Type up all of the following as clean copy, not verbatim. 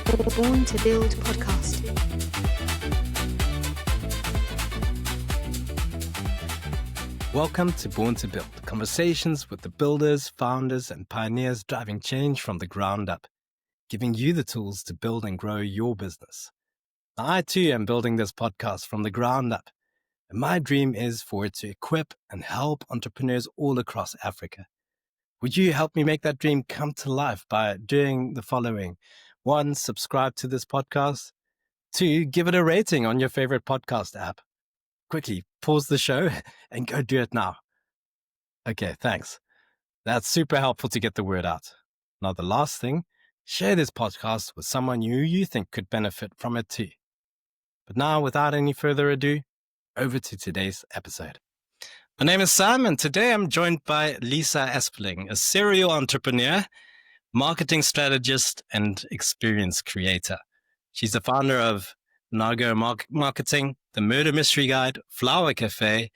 Born to Build podcast. Welcome to Born to Build, conversations with the builders, founders, and pioneers driving change from the ground up, giving you the tools to build and grow your business. I too am building this podcast from the ground up, and my dream is for it to equip and help entrepreneurs all across Africa. Would you help me make that dream come to life by doing the following? 1, subscribe to this podcast. 2, give it a rating on your favorite podcast app. Quickly pause the show and go do it now. Okay, thanks. That's super helpful to get the word out. Now, the last thing, share this podcast with someone you think could benefit from it too. But now, without any further ado, over to today's episode. My name is Sam, and today I'm joined by Lisa Aspeling, a serial entrepreneur, marketing strategist, and experience creator. She's the founder of Anago Marketing, the Murder Mystery Guide, Flower Cafe,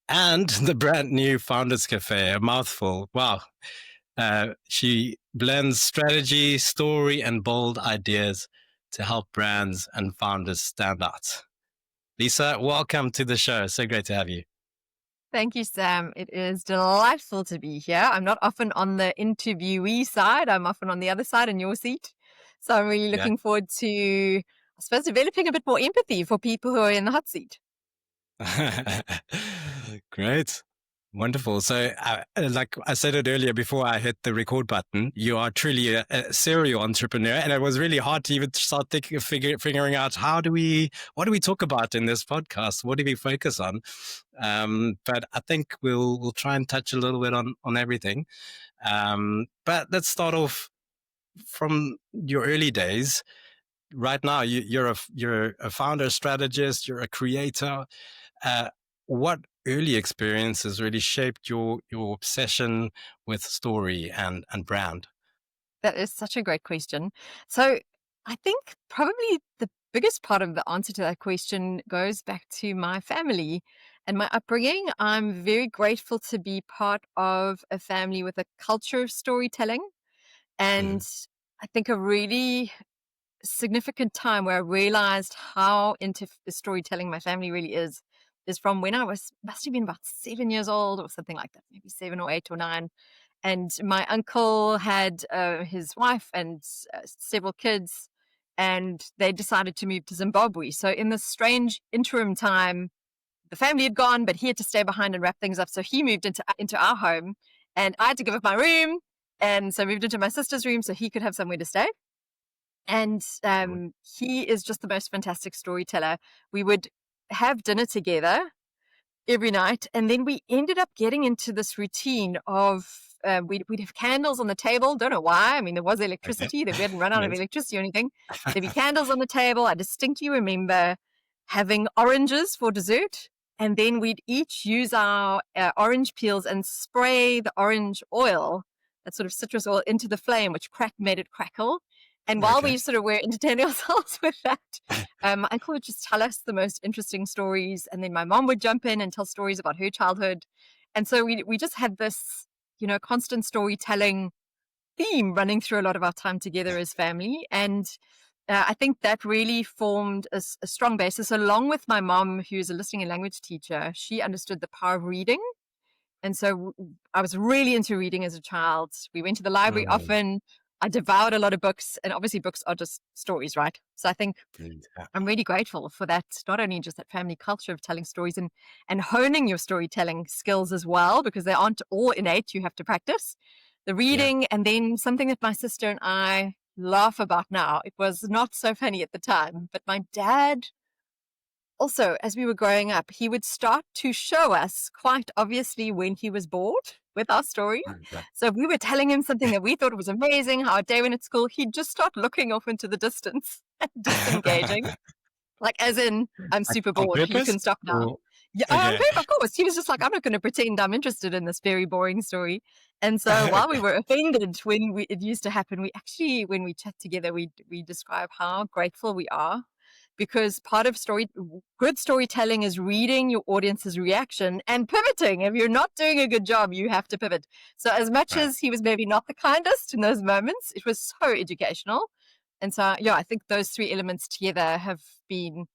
and the brand new Founders Cafe, a mouthful. Wow. She blends strategy, story, and bold ideas to help brands and founders stand out. Lisa, welcome to the show. So great to have you. Thank you, Sam. It is delightful to be here. I'm not often on the interviewee side. I'm often on the other side in your seat. So I'm really looking forward to, I suppose, developing a bit more empathy for people who are in the hot seat. Great. Wonderful. So, like I said it earlier before I hit the record button, you are truly a serial entrepreneur, and it was really hard to even start figuring out what do we talk about in this podcast? What do we focus on? But I think we'll try and touch a little bit on everything. But let's start off from your early days. Right now, you're a founder, strategist, you're a creator. What early experiences really shaped your obsession with story and brand? That is such a great question. So I think probably the biggest part of the answer to that question goes back to my family and my upbringing. I'm very grateful to be part of a family with a culture of storytelling. And I think a really significant time where I realized how into storytelling my family really is from when I must have been about 7 years old or something like that, maybe 7 or 8 or 9. And my uncle had his wife and several kids, and they decided to move to Zimbabwe. So in this strange interim time, the family had gone, but he had to stay behind and wrap things up. So he moved into our home, and I had to give up my room. And so I moved into my sister's room so he could have somewhere to stay. And he is just the most fantastic storyteller. We would have dinner together every night, and then we ended up getting into this routine of we'd have candles on the table. Don't know why. I mean, there was electricity. We hadn't run out of electricity or anything. There'd be candles on the table. I distinctly remember having oranges for dessert, and then we'd each use our orange peels and spray the orange oil, that sort of citrus oil, into the flame, which made it crackle. And while we sort of were entertaining ourselves with that, my uncle would just tell us the most interesting stories. And then my mom would jump in and tell stories about her childhood. And so we just had this, constant storytelling theme running through a lot of our time together as family. And I think that really formed a strong basis, along with my mom, who's a listening and language teacher. She understood the power of reading. And so I was really into reading as a child. We went to the library often. I devoured a lot of books, and obviously books are just stories, right? So I think I'm really grateful for that, not only just that family culture of telling stories and honing your storytelling skills as well, because they aren't all innate. You have to practice the reading. And then something that my sister and I laugh about now, it was not so funny at the time, but my dad also, as we were growing up, he would start to show us quite obviously when he was bored with our story. So if we were telling him something that we thought was amazing, how our day went at school, he'd just start looking off into the distance and disengaging. Like as in, I'm super bored, you can stop now. Of course. He was just like, I'm not going to pretend I'm interested in this very boring story. And so while we were offended when it used to happen, we actually, when we chat together, we describe how grateful we are, because part of good storytelling is reading your audience's reaction and pivoting. If you're not doing a good job, you have to pivot. So as much as he was maybe not the kindest in those moments, it was so educational. And so, yeah, I think those three elements together have been,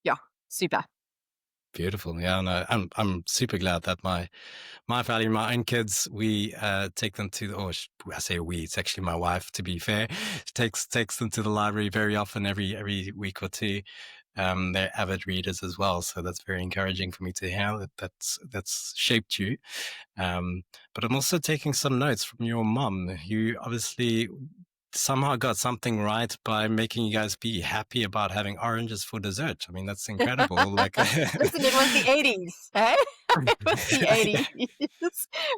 yeah, super. Beautiful. Yeah, no, I'm super glad that my family, my own kids, we take them to, I say we, it's actually my wife, to be fair. She takes them to the library very often, every week or two. They're avid readers as well, so that's very encouraging for me to hear that's shaped you. But I'm also taking some notes from your mum, who obviously somehow got something right by making you guys be happy about having oranges for dessert. I mean, that's incredible. Like, Listen, it was the 80s, eh? It was the 80s.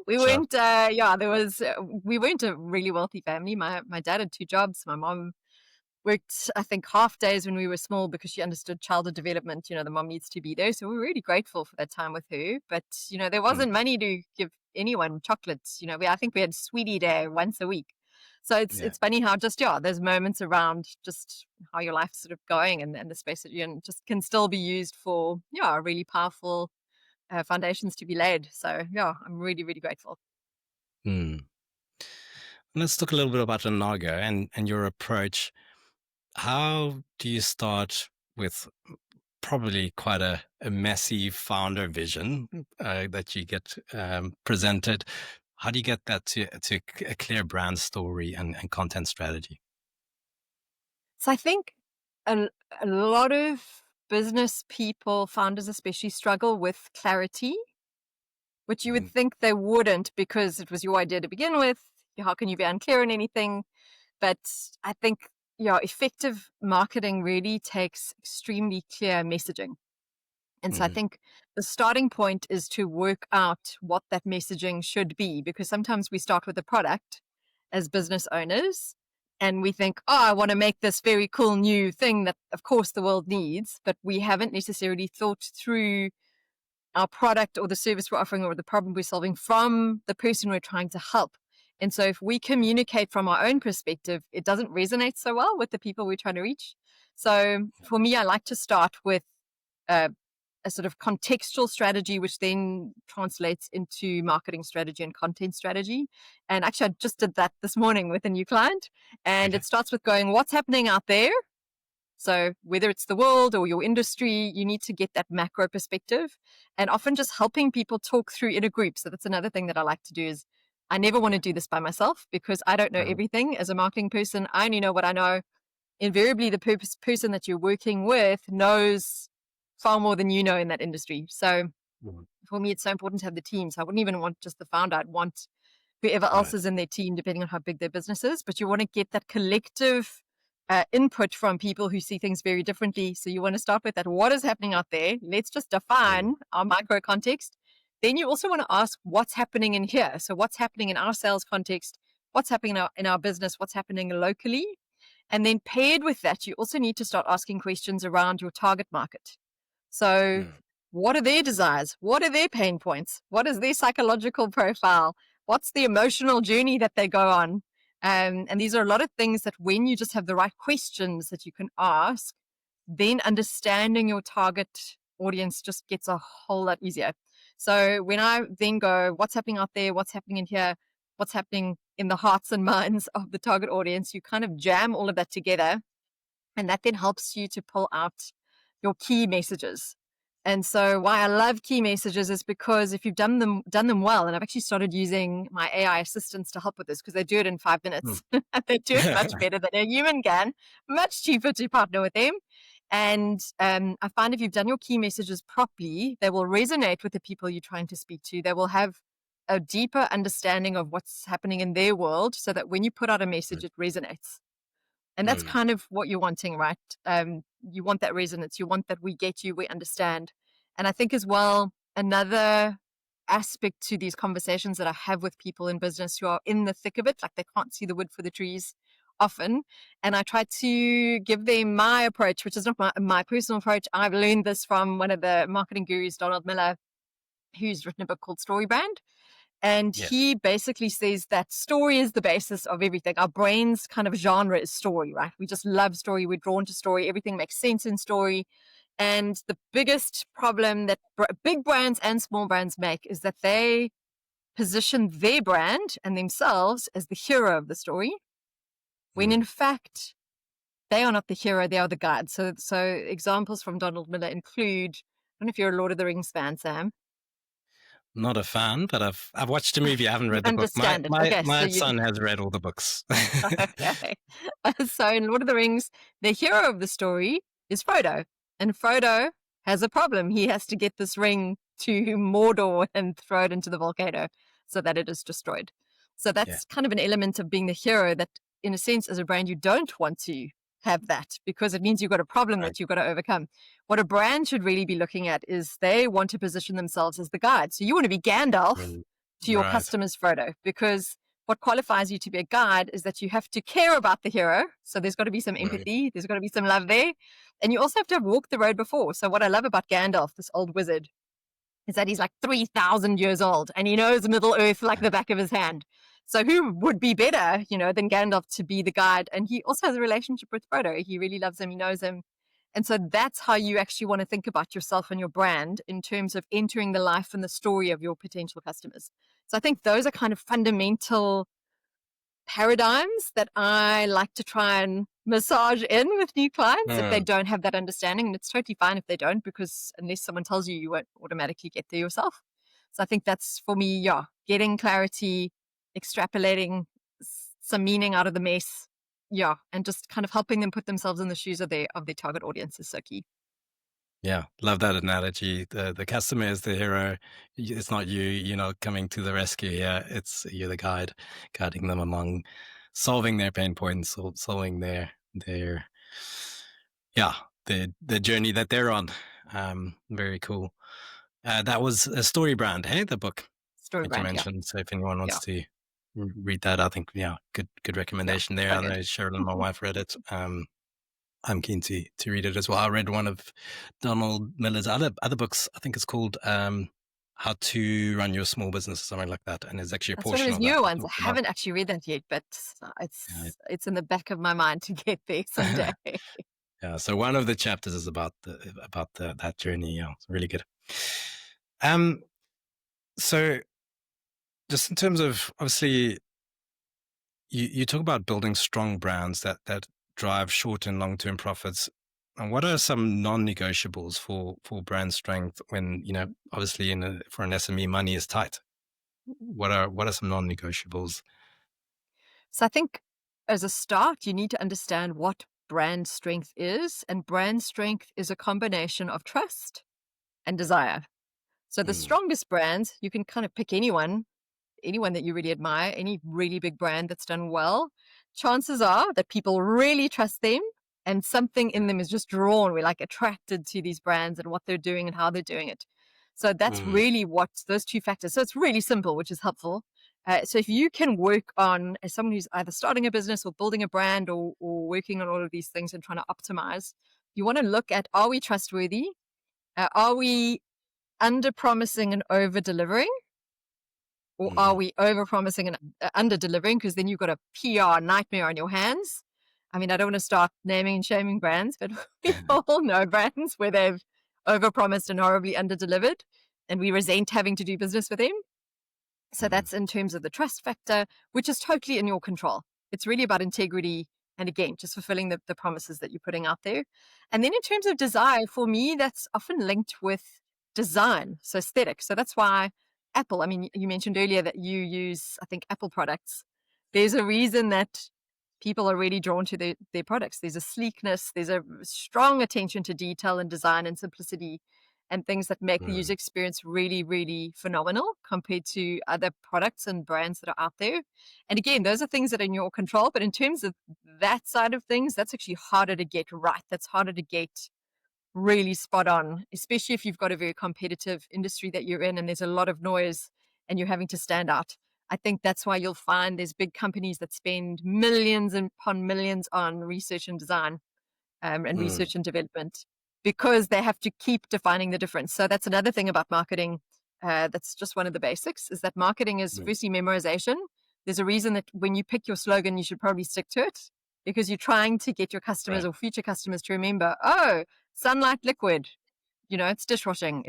We sure. weren't, we weren't a really wealthy family. My dad had two jobs. My mom worked, I think, half days when we were small because she understood childhood development. The mom needs to be there. So we're really grateful for that time with her. But, there Mm, wasn't money to give anyone chocolates. I think we had Sweetie Day once a week. So yeah. it's funny how just, there's moments around just how your life's sort of going and the space that you're in just can still be used for, really powerful foundations to be laid. So, I'm really, really grateful. Mm. Let's talk a little bit about Anago and your approach. How do you start with probably quite a messy founder vision that you get presented? How do you get that to a clear brand story and content strategy? So I think a, a lot of business people, founders especially, struggle with clarity, which you would Mm, think they wouldn't because it was your idea to begin with. How can you be unclear on anything? But I think, effective marketing really takes extremely clear messaging. And so I mm, think the starting point is to work out what that messaging should be, because sometimes we start with a product as business owners and we think, oh, I want to make this very cool new thing that, of course, the world needs, but we haven't necessarily thought through our product or the service we're offering or the problem we're solving from the person we're trying to help. And so if we communicate from our own perspective, it doesn't resonate so well with the people we're trying to reach. So for me, I like to start with a sort of contextual strategy, which then translates into marketing strategy and content strategy. And actually, I just did that this morning with a new client. And okay. it starts with going, what's happening out there? So whether it's the world or your industry, you need to get that macro perspective and often just helping people talk through in a group. So that's another thing that I like to do is I never want to do this by myself because I don't know everything as a marketing person. I only know what I know. Invariably, the person that you're working with knows far more than you know in that industry. So Mm, for me, it's so important to have the team. So I wouldn't even want just the founder. I'd want whoever else right. is in their team, depending on how big their business is. But you want to get that collective input from people who see things very differently. So you want to start with that. What is happening out there? Let's just Mm, define our micro context. Then you also want to ask what's happening in here. So what's happening in our sales context? What's happening in our business? What's happening locally? And then paired with that, you also need to start asking questions around your target market. So, mm, what are their desires? What are their pain points? What is their psychological profile? What's the emotional journey that they go on? And these are a lot of things that when you just have the right questions that you can ask, then understanding your target audience just gets a whole lot easier. So when I then go, what's happening out there? What's happening in here? What's happening in the hearts and minds of the target audience? You kind of jam all of that together. And that then helps you to pull out your key messages. And so why I love key messages is because if you've done them well, and I've actually started using my AI assistants to help with this because they do it in 5 minutes. mm. They do it much better than a human can, much cheaper to partner with them. And I find if you've done your key messages properly, they will resonate with the people you're trying to speak to. They will have a deeper understanding of what's happening in their world so that when you put out a message, it resonates. And that's Mm, kind of what you're wanting, right? You want that resonance. You want that we get you, we understand. And I think as well, another aspect to these conversations that I have with people in business who are in the thick of it, like they can't see the wood for the trees often. And I try to give them my approach, which is not my personal approach. I've learned this from one of the marketing gurus, Donald Miller, who's written a book called Story Brand. And yes. he basically says that story is the basis of everything. Our brain's kind of genre is story, right? We just love story. We're drawn to story. Everything makes sense in story. And the biggest problem that big brands and small brands make is that they position their brand and themselves as the hero of the story, when Mm, in fact, they are not the hero, they are the guide. So examples from Donald Miller include, I don't know if you're a Lord of the Rings fan, Sam. Not a fan, but I've watched the movie. I haven't You read the book. My understand it. my Okay, so my you son has read all the books. okay. So in Lord of the Rings, the hero of the story is Frodo. And Frodo has a problem. He has to get this ring to Mordor and throw it into the volcano so that it is destroyed. So Yeah, that's kind of an element of being the hero that, in a sense, as a brand, you don't want to have that because it means you've got a problem right. that you've got to overcome. What a brand should really be looking at is they want to position themselves as the guide. So you want to be Gandalf Mm, to your right. customers, Frodo, because what qualifies you to be a guide is that you have to care about the hero. So there's got to be some Right. empathy, there's got to be some love there. And you also have to have walked the road before. So what I love about Gandalf, this old wizard, is that he's like 3,000 years old and he knows Middle Earth like the back of his hand. So who would be better, than Gandalf to be the guide? And he also has a relationship with Frodo. He really loves him. He knows him. And so that's how you actually want to think about yourself and your brand in terms of entering the life and the story of your potential customers. So I think those are kind of fundamental paradigms that I like to try and massage in with new clients if they Mm, don't have that understanding. And it's totally fine if they don't, because unless someone tells you, you won't automatically get there yourself. So I think that's for me, yeah, getting clarity, extrapolating some meaning out of the mess. Yeah, and just kind of helping them put themselves in the shoes of their target audience is so key. yeah, love that analogy. The customer is the hero. It's not you. You're not coming to the rescue here. It's you're the guide, guiding them along, solving their pain points, solving their yeah the journey that they're on. Very cool. That was a story brand, hey, the book Story that you brand, yeah, mentioned. So if anyone wants yeah, to read that, I think good yeah, recommendation there. so I good. know Cheryl and my wife read it. I'm keen to read it as well. I read one of Donald Miller's other books. I think it's called How to Run Your Small Business or something like that. And there's actually a That's one of portion his of that newer that ones. I talks about haven't actually read that yet, but yeah, it's in the back of my mind to get there someday. yeah. So one of the chapters is about that journey. Yeah, it's really good. Um, so just in terms of obviously you talk about building strong brands that drive short and long term profits. And what are some non-negotiables for brand strength when obviously for an SME money is tight? What are some non-negotiables? So I think as a start, you need to understand what brand strength is. And brand strength is a combination of trust and desire. So the Mm, strongest brands, you can kind of pick anyone that you really admire, any really big brand that's done well. Chances are that people really trust them and something in yeah. them is just drawn. We're like attracted to these brands and what they're doing and how they're doing it. So that's Mm, really what those two factors. So it's really simple, which is helpful. So if you can work on, as someone who's either starting a business or building a brand or working on all of these things and trying to optimize, you want to look at, are we trustworthy? Are we under promising and over delivering? Or are mm, we over promising and under delivering? Because then you've got a PR nightmare on your hands. I mean, I don't want to start naming and shaming brands, but we all know brands where they've over promised and horribly under delivered, and we resent having to do business with them. So mm, that's in terms of the trust factor, which is totally in your control. It's really about integrity and, again, just fulfilling the promises that you're putting out there. And then in terms of desire, for me, that's often linked with design, so aesthetic. So that's why Apple, I mean, you mentioned earlier that you use, I think, Apple products. There's a reason that people are really drawn to their products. There's a sleekness, there's a strong attention to detail and design and simplicity and things that make the mm, user experience really, really phenomenal compared to other products and brands that are out there. And again, those are things that are in your control. But in terms of that side of things, that's actually harder to get right. That's harder to get really spot on, especially if you've got a very competitive industry that you're in and there's a lot of noise and you're having to stand out. I think that's why you'll find there's big companies that spend millions upon millions on research and design and mm, research and development because they have to keep defining the difference. So that's another thing about marketing. That's just one of the basics is that marketing is mm, firstly memorization. There's a reason that when you pick your slogan, you should probably stick to it because you're trying to get your customers right. or future customers to remember, oh, sunlight liquid, it's dishwashing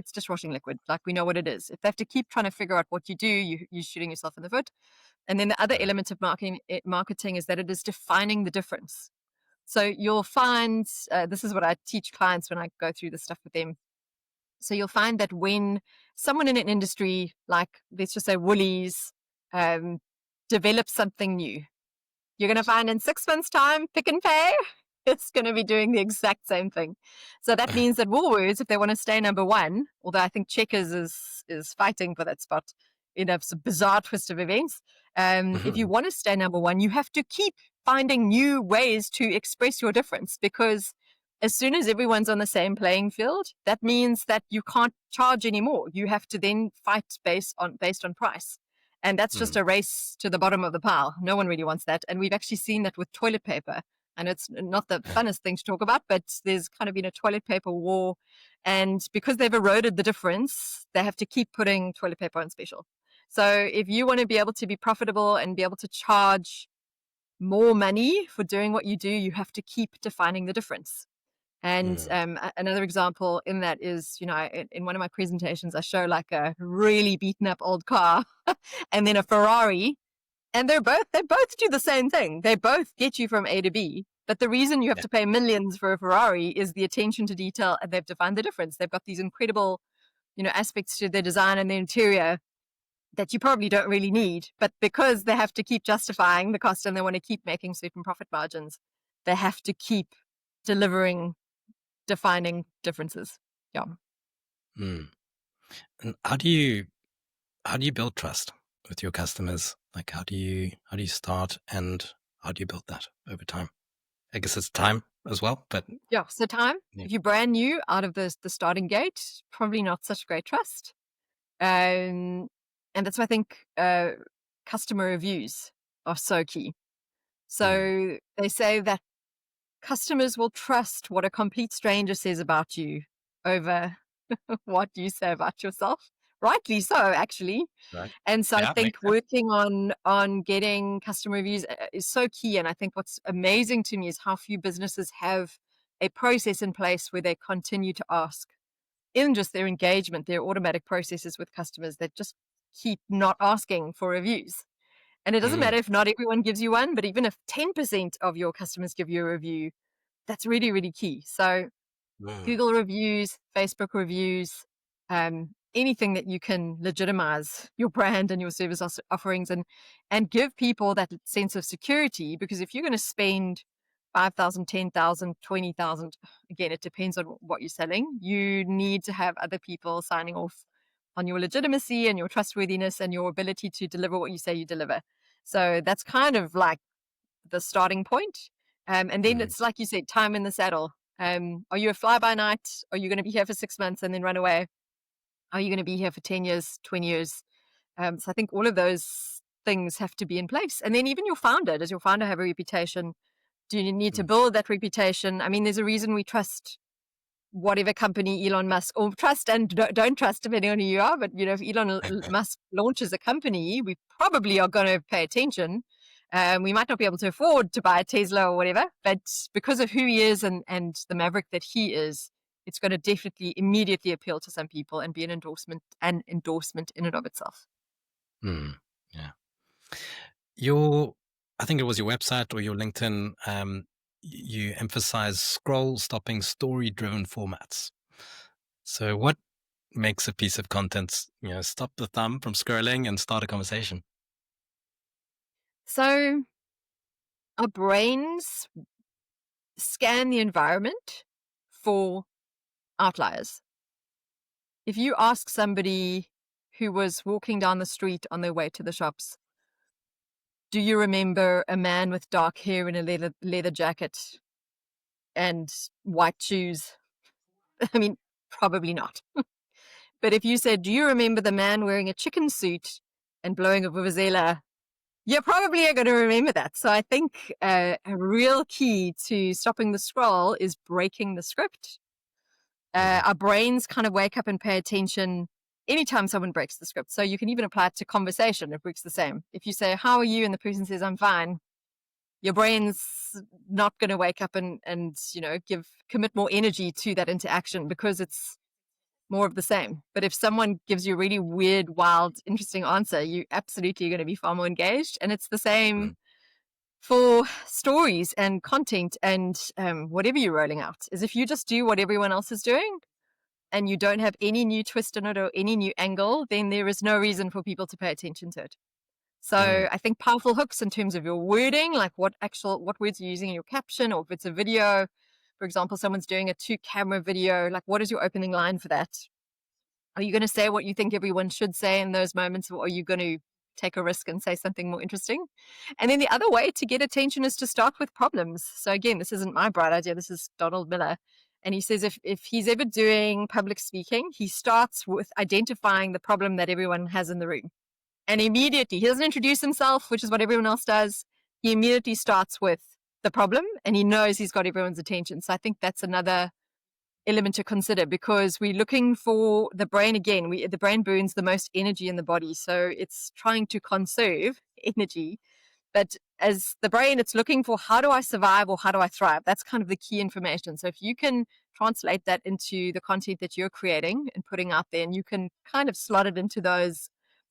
liquid. Like we know what it is. If they have to keep trying to figure out what you do, you're shooting yourself in the foot. And then the other Right. element of marketing is that it is defining the difference. So you'll find, this is what I teach clients when I go through this stuff with them. So you'll find that when someone in an industry, like let's just say Woolies, develops something new, you're going to find in 6 months' time, Pick and Pay, it's going to be doing the exact same thing. So that means that Woolworths, if they want to stay number one, although I think Checkers is fighting for that spot in a bizarre twist of events, if you want to stay number one, you have to keep finding new ways to express your difference, because as soon as everyone's on the same playing field, that means that you can't charge anymore. You have to then fight based on price. And that's just a race to the bottom of the pile. No one really wants that. And we've actually seen that with toilet paper. And it's not the funnest thing to talk about, but there's kind of been a toilet paper war. And because they've eroded the difference, they have to keep putting toilet paper on special. So if you want to be able to be profitable and be able to charge more money for doing what you do, you have to keep defining the difference. And another example in that is, in one of my presentations, I show like a really beaten up old car and then a Ferrari, and they both do the same thing. They both get you from A to B. But the reason you have to pay millions for a Ferrari is the attention to detail, and they've defined the difference. They've got these incredible, aspects to their design and their interior that you probably don't really need. But because they have to keep justifying the cost and they want to keep making certain profit margins, they have to keep delivering defining differences. Yeah. And how do you build trust with your customers? Like how do you start, and how do you build that over time? I guess it's time as well, but yeah. So time, if you're brand new out of the starting gate, probably not such great trust. And that's why I think customer reviews are so key. So they say that customers will trust what a complete stranger says about you over what you say about yourself. Rightly so, actually. Right. And so I think working on getting customer reviews is so key. And I think what's amazing to me is how few businesses have a process in place where they continue to ask in just their engagement, their automatic processes with customers that just keep not asking for reviews. And it doesn't matter if not everyone gives you one, but even if 10% of your customers give you a review, that's really, really key. So Google reviews, Facebook reviews, anything that you can legitimize your brand and your service offerings and give people that sense of security. Because if you're going to spend 5,000, 10,000, 20,000, again, it depends on what you're selling, you need to have other people signing off on your legitimacy and your trustworthiness and your ability to deliver what you say you deliver. So that's kind of like the starting point. And then it's like you said, time in the saddle. Are you a fly by night? Are you going to be here for 6 months and then run away? Are you going to be here for 10 years, 20 years? So I think all of those things have to be in place. And then even your founder, does your founder have a reputation? Do you need to build that reputation? I mean, there's a reason we trust whatever company Elon Musk, or trust and don't trust depending on who you are. But, if Elon Musk launches a company, we probably are going to pay attention. We might not be able to afford to buy a Tesla or whatever, but because of who he is and the maverick that he is, it's going to definitely immediately appeal to some people and be an endorsement in and of itself. Yeah. I think it was your website or your LinkedIn, you emphasize scroll-stopping, story-driven formats. So what makes a piece of content, stop the thumb from scrolling and start a conversation? So our brains scan the environment for outliers. If you ask somebody who was walking down the street on their way to the shops, do you remember a man with dark hair in a leather jacket and white shoes? I mean, probably not. But if you said, do you remember the man wearing a chicken suit and blowing a vuvuzela? You're probably going to remember that. So I think a real key to stopping the scroll is breaking the script. Our brains kind of wake up and pay attention anytime someone breaks the script. So you can even apply it to conversation. It works the same. If you say, how are you? And the person says, I'm fine. Your brain's not going to wake up and commit more energy to that interaction because it's more of the same. But if someone gives you a really weird, wild, interesting answer, you absolutely are going to be far more engaged. And it's the same for stories and content and whatever you're rolling out is if you just do what everyone else is doing and you don't have any new twist in it or any new angle, then there is no reason for people to pay attention to it. So I think powerful hooks in terms of your wording, like what words you're using in your caption, or if it's a video, for example, someone's doing a 2-camera video, like what is your opening line for that? Are you going to say what you think everyone should say in those moments, or are you going to take a risk and say something more interesting? And then the other way to get attention is to start with problems. So again, this isn't my bright idea. This is Donald Miller. And he says if he's ever doing public speaking, he starts with identifying the problem that everyone has in the room. And immediately, he doesn't introduce himself, which is what everyone else does. He immediately starts with the problem, and he knows he's got everyone's attention. So I think that's another element to consider, because we're looking for the brain again. The brain burns the most energy in the body. So it's trying to conserve energy. But as the brain, it's looking for, how do I survive or how do I thrive? That's kind of the key information. So if you can translate that into the content that you're creating and putting out there, and you can kind of slot it into those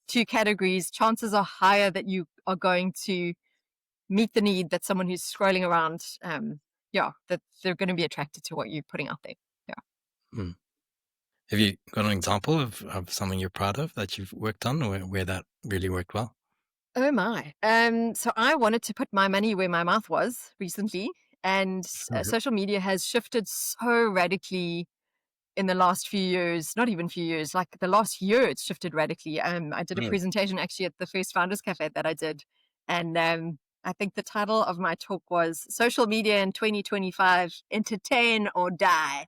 2 categories, chances are higher that you are going to meet the need that someone who's scrolling around, that they're going to be attracted to what you're putting out there. Mm. Have you got an example of something you're proud of that you've worked on, or where that really worked well? Oh my. So I wanted to put my money where my mouth was recently, and social media has shifted so radically in the last few years, not even few years, like the last year it's shifted radically. I did a presentation actually at the first Founders Cafe that I did. And I think the title of my talk was Social Media in 2025, Entertain or Die.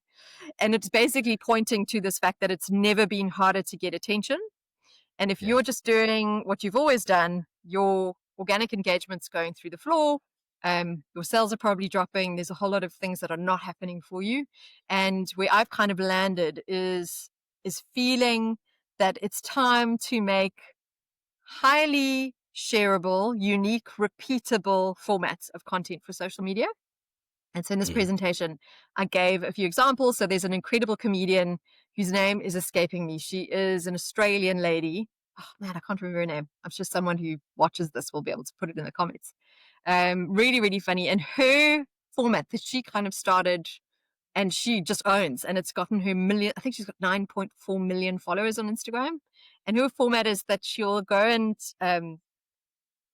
And it's basically pointing to this fact that it's never been harder to get attention. And if you're just doing what you've always done, your organic engagement's going through the floor. Your sales are probably dropping. There's a whole lot of things that are not happening for you. And where I've kind of landed is feeling that it's time to make highly shareable, unique, repeatable formats of content for social media. And so in this presentation, I gave a few examples. So there's an incredible comedian whose name is escaping me. She is an Australian lady. Oh man, I can't remember her name. I'm sure someone who watches this will be able to put it in the comments. Really, really funny. And her format that she kind of started and she just owns, and it's gotten her I think she's got 9.4 million followers on Instagram. And her format is that she'll go and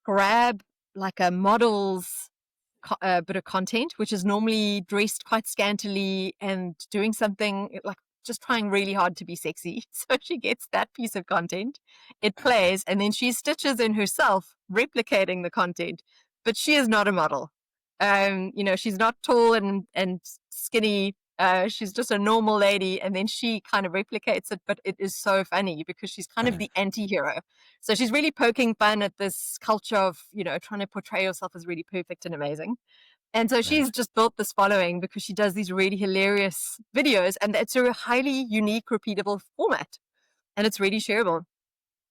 grab like a model's bit of content, which is normally dressed quite scantily and doing something like just trying really hard to be sexy. So she gets that piece of content, it plays, and then she stitches in herself replicating the content, but she is not a model. She's not tall and skinny. She's just a normal lady, and then she kind of replicates it, but it is so funny because she's kind of the anti-hero. So she's really poking fun at this culture of, trying to portray yourself as really perfect and amazing. And so she's just built this following because she does these really hilarious videos, and it's a highly unique, repeatable format, and it's really shareable.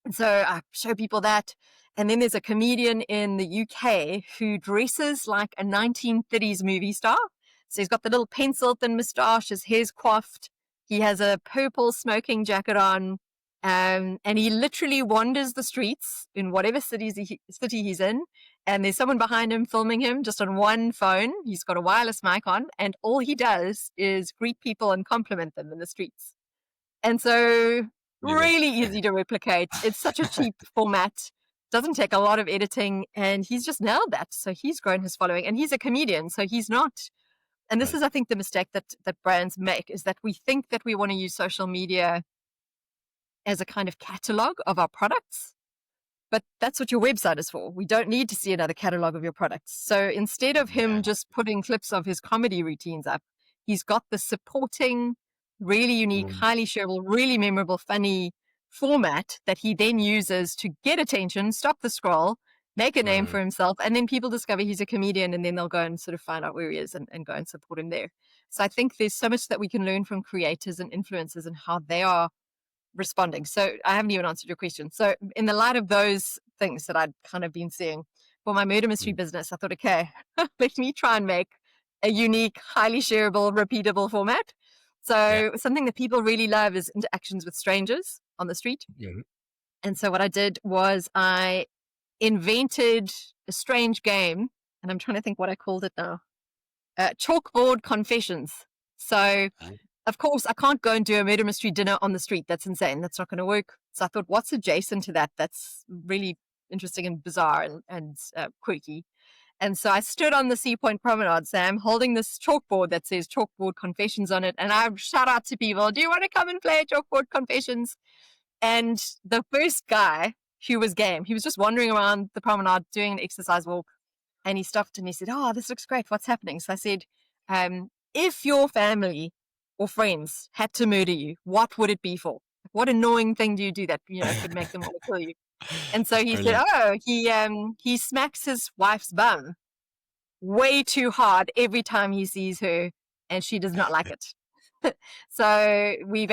And so I show people that. And then there's a comedian in the UK who dresses like a 1930s movie star. So he's got the little pencil thin moustache, his hair's coiffed. He has a purple smoking jacket on. And he literally wanders the streets in whatever city he's in. And there's someone behind him filming him just on one phone. He's got a wireless mic on. And all he does is greet people and compliment them in the streets. And so really easy to replicate. It's such a cheap format. Doesn't take a lot of editing, and he's just nailed that. So he's grown his following, and he's a comedian. So he's not, and this is, I think, the mistake that brands make, is that we think that we want to use social media as a kind of catalog of our products, but that's what your website is for. We don't need to see another catalog of your products. So instead of him just putting clips of his comedy routines up, he's got the supporting, really unique, highly shareable, really memorable, funny format that he then uses to get attention, stop the scroll, make a name for himself, and then people discover he's a comedian, and then they'll go and sort of find out where he is and go and support him there. So I think there's so much that we can learn from creators and influencers and how they are responding. So I haven't even answered your question. So in the light of those things that I'd kind of been seeing for my murder mystery business, I thought, okay, let me try and make a unique, highly shareable, repeatable format. So something that people really love is interactions with strangers on the street. And so what I did was I invented a strange game and I'm trying to think what I called it now. Chalkboard confessions. So, of course, I can't go and do a murder mystery dinner on the street. That's insane. That's not going to work. So I thought, what's adjacent to that? That's really interesting and bizarre and quirky. And so I stood on the Sea Point Promenade, Sam, holding this chalkboard that says Chalkboard Confessions on it. And I shout out to people, do you want to come and play Chalkboard Confessions? And the first guy who was game, he was just wandering around the promenade doing an exercise walk. And he stopped and he said, oh, this looks great. What's happening? So I said, if your family or friends had to murder you, what would it be for? What annoying thing do you do that, could make them want to kill you? And so he said, oh, he smacks his wife's bum way too hard every time he sees her, and she does not like it. So he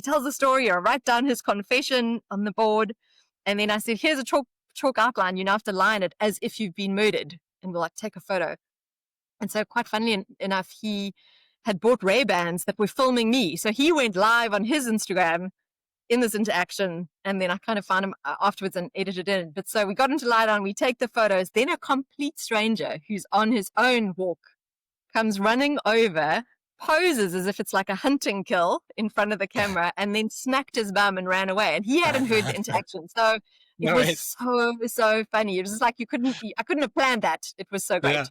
tells the story, I write down his confession on the board, and then I said, here's a chalk outline, you now have to line it as if you've been murdered, and we'll take a photo. And so quite funnily enough, he had bought Ray-Bans that were filming me. So he went live on his Instagram in this interaction, and then I kind of found him afterwards and edited it. But so we got into lie down, we take the photos, then a complete stranger who's on his own walk comes running over, poses as if it's like a hunting kill in front of the camera, and then smacked his bum and ran away. And he hadn't heard the interaction. So it was so funny. It was just like I couldn't have planned that. It was so great. Yeah.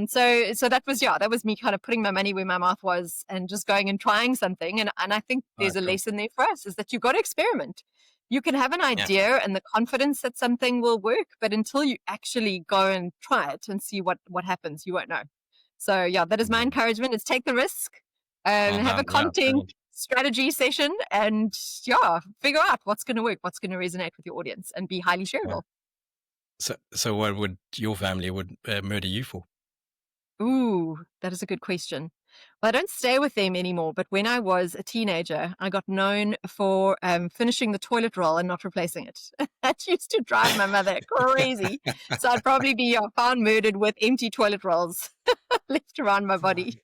So that was me kind of putting my money where my mouth was and just going and trying something. And I think there's a lesson there for us, is that you've got to experiment. You can have an idea and the confidence that something will work, but until you actually go and try it and see what happens, you won't know. So that is my encouragement, is take the risk, have a content strategy session, and figure out what's going to work, what's going to resonate with your audience, and be highly shareable. So what would your family murder you for? Ooh, that is a good question. Well, I don't stay with them anymore, but when I was a teenager, I got known for finishing the toilet roll and not replacing it. That used to drive my mother crazy. So I'd probably be found murdered with empty toilet rolls left around my body.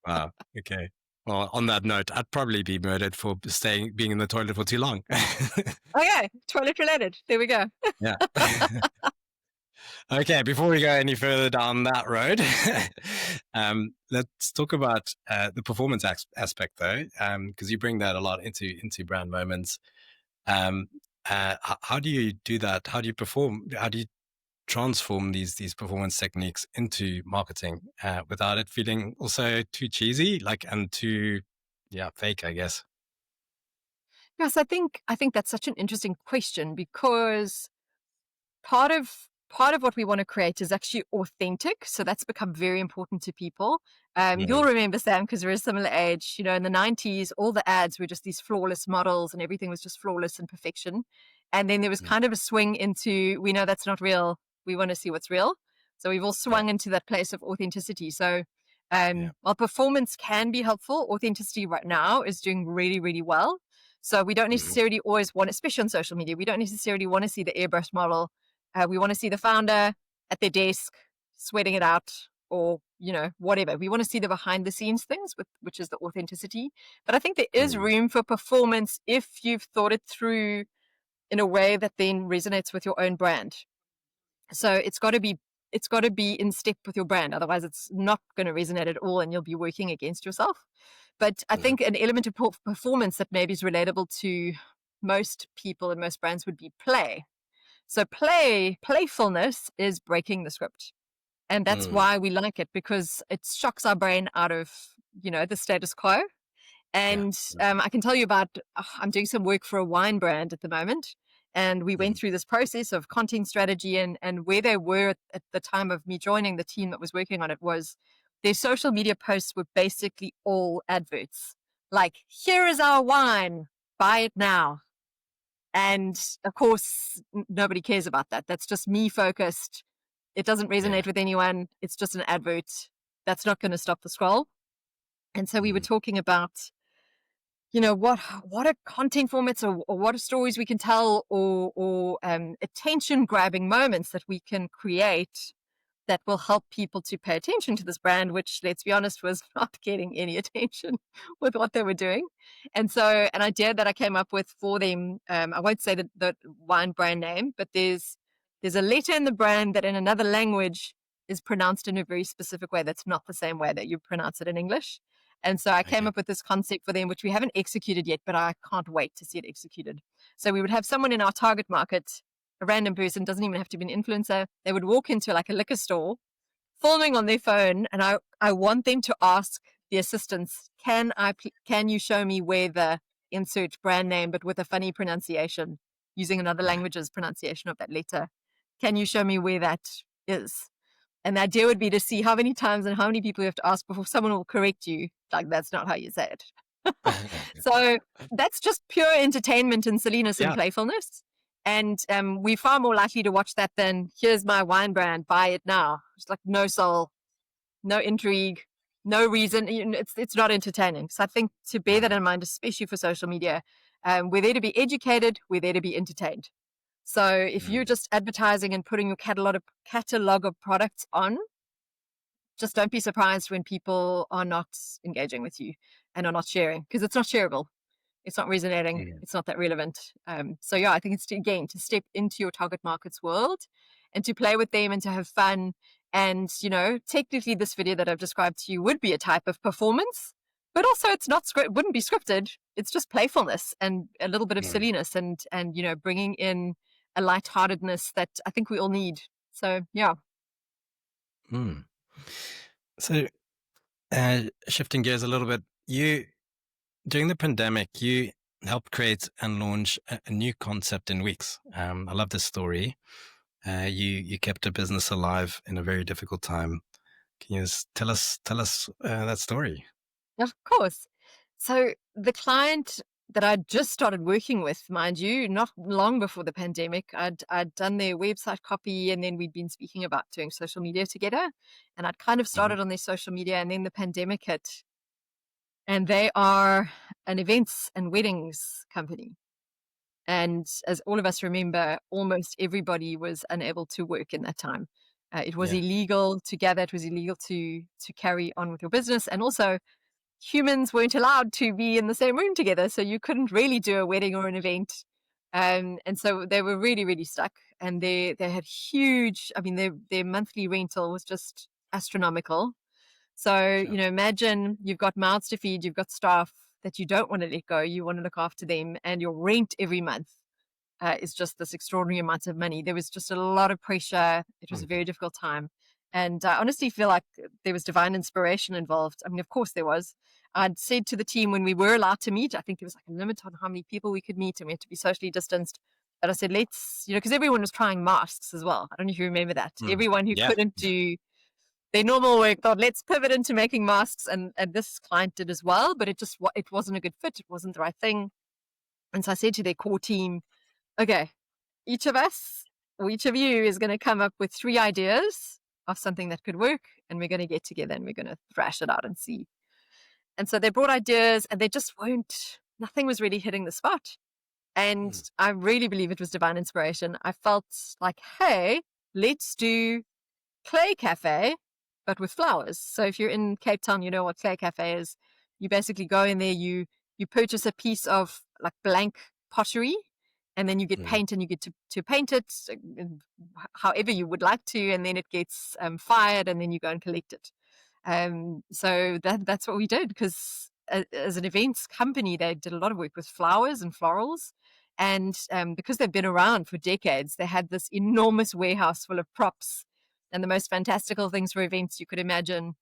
Wow. Okay. Well, on that note, I'd probably be murdered for being in the toilet for too long. Okay, toilet related. There we go. Yeah. Okay, before we go any further down that road, let's talk about the performance aspect, though, because you bring that a lot into brand moments. How do you do that? How do you perform? How do you transform these performance techniques into marketing without it feeling also too cheesy, and too fake, I guess? Yes, I think that's such an interesting question, because part of what we want to create is actually authentic. So that's become very important to people. You'll remember, Sam, because we're a similar age, in the 90s, all the ads were just these flawless models and everything was just flawless and perfection. And then there was kind of a swing into, we know that's not real. We want to see what's real. So we've all swung into that place of authenticity. So while performance can be helpful, authenticity right now is doing really, really well. So we don't necessarily always want, especially on social media, we don't necessarily want to see the airbrush model. We want to see the founder at their desk sweating it out, or, whatever. We want to see the behind the scenes things, which is the authenticity. But I think there is room for performance if you've thought it through in a way that then resonates with your own brand. So it's got to be in step with your brand. Otherwise, it's not going to resonate at all, and you'll be working against yourself. But I think an element of performance that maybe is relatable to most people and most brands would be play. So playfulness is breaking the script. And that's why we like it, because it shocks our brain out of, the status quo. And I can tell you about, I'm doing some work for a wine brand at the moment. And we went through this process of content strategy, and where they were at the time of me joining the team that was working on it was their social media posts were basically all adverts. Like, here is our wine, buy it now. And of course, nobody cares about that. That's just me focused. It doesn't resonate with anyone. It's just an advert. That's not going to stop the scroll. And so we were talking about, what are content formats, or what are stories we can tell, or attention grabbing moments that we can create that will help people to pay attention to this brand, which, let's be honest, was not getting any attention with what they were doing. And so an idea that I came up with for them, I won't say the wine brand name, but there's a letter in the brand that in another language is pronounced in a very specific way that's not the same way that you pronounce it in English. And so I came Okay. up with this concept for them, which we haven't executed yet, but I can't wait to see it executed. So we would have someone in our target market, a random person, doesn't even have to be an influencer. They would walk into like a liquor store, filming on their phone, and I want them to ask the assistants, can you show me where the insert brand name, but with a funny pronunciation, using another Right. language's pronunciation of that letter? Can you show me where that is? And the idea would be to see how many times and how many people you have to ask before someone will correct you. Like, that's not how you say it. So that's just pure entertainment and silliness and Yeah. playfulness. And we're far more likely to watch that than, here's my wine brand, buy it now. It's like no soul, no intrigue, no reason. It's not entertaining. So I think to bear that Wow. in mind, especially for social media, we're there to be educated, we're there to be entertained. So if you're just advertising and putting your catalog of products on, just don't be surprised when people are not engaging with you and are not sharing, because it's not shareable. It's not resonating. Mm. It's not that relevant. So yeah, I think it's to step into your target market's world and to play with them and to have fun. And, technically this video that I've described to you would be a type of performance, but also it's not wouldn't be scripted. It's just playfulness and a little bit of Mm. silliness and, bringing in a lightheartedness that I think we all need. So yeah. Mm. So, shifting gears a little bit, during the pandemic, you helped create and launch a new concept in weeks. I love this story. You kept a business alive in a very difficult time. Can you just tell us that story? Of course. So the client that I'd just started working with, mind you, not long before the pandemic, I'd done their website copy, and then we'd been speaking about doing social media together. And I'd kind of Mhm. started on their social media, and then the pandemic hit. And they are an events and weddings company. And as all of us remember, almost everybody was unable to work in that time. It was Yeah. illegal to gather. It was illegal to carry on with your business, and also humans weren't allowed to be in the same room together, so you couldn't really do a wedding or an event. And so they were really, really stuck. And they had huge. I mean, their monthly rental was just astronomical. So, Sure. imagine you've got mouths to feed, you've got staff that you don't want to let go, you want to look after them, and your rent every month is just this extraordinary amount of money. There was just a lot of pressure. It was a Mhm. very difficult time. And I honestly feel like there was divine inspiration involved. I mean, of course there was. I'd said to the team when we were allowed to meet, I think there was like a limit on how many people we could meet, and we had to be socially distanced. But I said, let's, because everyone was trying masks as well. I don't know if you remember that. Mm. Everyone who Yeah. couldn't do their normal work thought, let's pivot into making masks. And this client did as well, but it wasn't a good fit. It wasn't the right thing. And so I said to their core team, okay, each of us, or each of you, is going to come up with 3 ideas of something that could work, and we're going to get together and we're going to thrash it out and see. And so they brought ideas, and they just nothing was really hitting the spot. And Mm. I really believe it was divine inspiration. I felt like, hey, let's do clay cafe, but with flowers. So if you're in Cape Town, you know what clay cafe is. You basically go in there, you purchase a piece of like blank pottery, and then you get Mm. paint, and you get to paint it however you would like to, and then it gets fired, and then you go and collect it. So that's what we did, because as an events company, they did a lot of work with flowers and florals. And because they've been around for decades, they had this enormous warehouse full of props and the most fantastical things for events you could imagine.